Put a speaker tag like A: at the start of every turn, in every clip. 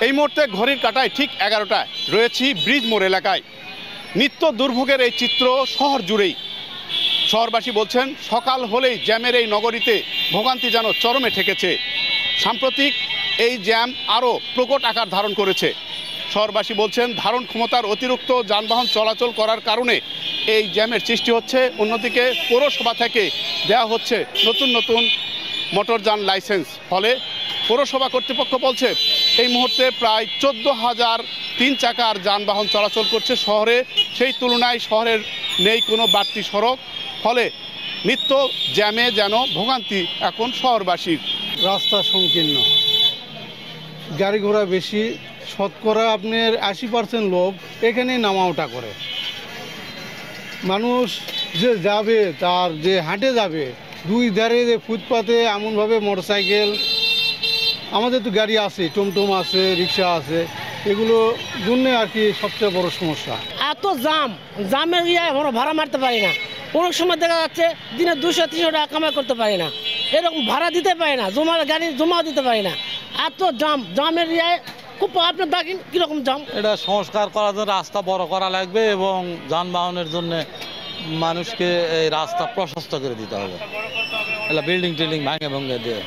A: এই মুহূর্তে ঘড়ির কাঁটায় ঠিক 11টায় রয়েছি ব্রিজ মোড় এলাকায়। নিত্য দুর্ভোগের এই চিত্র শহর জুড়েই। শহরবাসী বলছেন সকাল হলেই জ্যামের এই নগরীতে ভোগান্তি যেন চরমে ঠেকেছে। সাম্প্রতিক এই জ্যাম আরও প্রকট আকার ধারণ করেছে। শহরবাসী বলছেন ধারণ ক্ষমতার অতিরিক্ত যানবাহন চলাচল করার কারণে এই জ্যামের সৃষ্টি হচ্ছে। অন্যদিকে পৌরসভা থেকে দেওয়া হচ্ছে নতুন নতুন মোটরযান লাইসেন্স। ফলে পৌরসভা কর্তৃপক্ষ বলছে এই মুহূর্তে প্রায় 14,000 তিন চাকার যানবাহন চলাচল করছে শহরে। সেই তুলনায় শহরের নেই কোনো বাড়তি সড়ক। ফলে নিত্য জ্যামে যেন ভোগান্তি এখন শহরবাসীর।
B: রাস্তা সংকীর্ণ, গাড়ি ঘোড়া বেশি, শতকরা আপনার 80% লোক এখানেই নামা ওঠা করে। মানুষ যে যাবে, তার যে হাঁটে যাবে, দুই ধারে যে ফুটপাতে এমনভাবে মোটরসাইকেল, আমাদের তো গাড়ি আছে, টমটম আছে, রিক্সা আছে, এগুলো জন্য আর কি সবচেয়ে বড় সমস্যা।
C: এত জামের আমরা ভাড়া মারতে পারি না। অনেক সময় দেখা যাচ্ছে দিনে 200-300 টাকা কামাই করতে পারি না, এরকম ভাড়া দিতে পারি না, গাড়ি জমা দিতে পারি না। এত জামের খুব আপনি দেখেন কীরকম জাম।
D: এটা সংস্কার করার জন্য রাস্তা বড় করা লাগবে এবং যানবাহনের জন্য মানুষকে এই রাস্তা প্রশস্ত করে দিতে হবে। এটা বিল্ডিং টিল্ডিং ভেঙে দিয়ে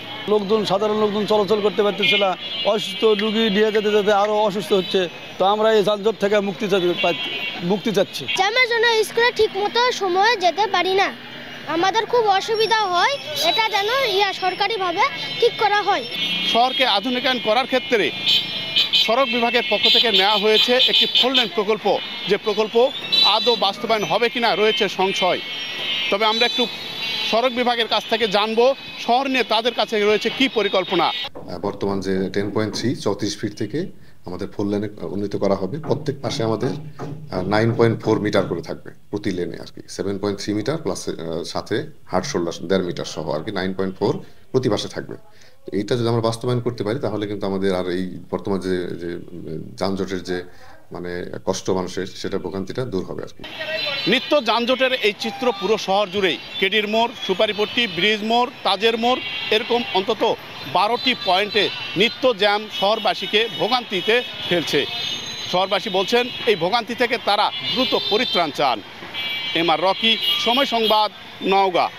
E: সাধারণ লোকজন চলাচল করতে পারতেছে না। অসুস্থ রুগী নিয়ে যেতে যেতে আরও অসুস্থ হচ্ছে। তো আমরা এই যানজট থেকে মুক্তি চাচ্ছি।
F: জ্যামের জন্য স্কুলে ঠিক মতো সময়ে যেতে পারি না, আমাদের খুব অসুবিধা হয়। এটা যেন সরকারিভাবে ঠিক করা হয়।
A: শহরকে আধুনিকায়ন করার ক্ষেত্রে সড়ক বিভাগের পক্ষ থেকে নেওয়া হয়েছে একটি 4 লেন প্রকল্প। যে প্রকল্প আদৌ বাস্তবায়ন হবে কিনা রয়েছে সংশয়। তবে আমরা একটু সড়ক বিভাগের কাছ থেকে জানবো শহর নিয়ে তাদের কাছে রয়েছে কি পরিকল্পনা।
G: বর্তমান যে 10.3 34 ফিট থেকে আমাদের 4 লেনে উন্নীত করা হবে। প্রত্যেক পাশে আমাদের 9.4 মিটার করে থাকবে প্রতি লেনে আর কি। 7.3 মিটার প্লাস সাথে হার্ড শোল্ডার 1.5 মিটার সহ আর কি 9.4 প্রতি পাশে থাকবে। এইটা যদি আমরা বাস্তবায়ন করতে পারি তাহলে কিন্তু আমাদের আর এই বর্তমান যে যানজটের যে কষ্ট মানুষের, সেটা ভোগান্তিটা দূর হবে আর কি।
A: নিত্য যানজটের এই চিত্র পুরো শহর জুড়েই। কেডির মোড়, সুপারিপট্টি, ব্রিজ মোড়, তাজের মোড়, এরকম অন্তত 12টি পয়েন্টে নিত্য জ্যাম শহরবাসীকে ভোগান্তিতে ফেলছে। শহরবাসী বলছেন এই ভোগান্তি থেকে তারা দ্রুত পরিত্রাণ চান। এমআর রকি, সময় সংবাদ, নওগাঁ।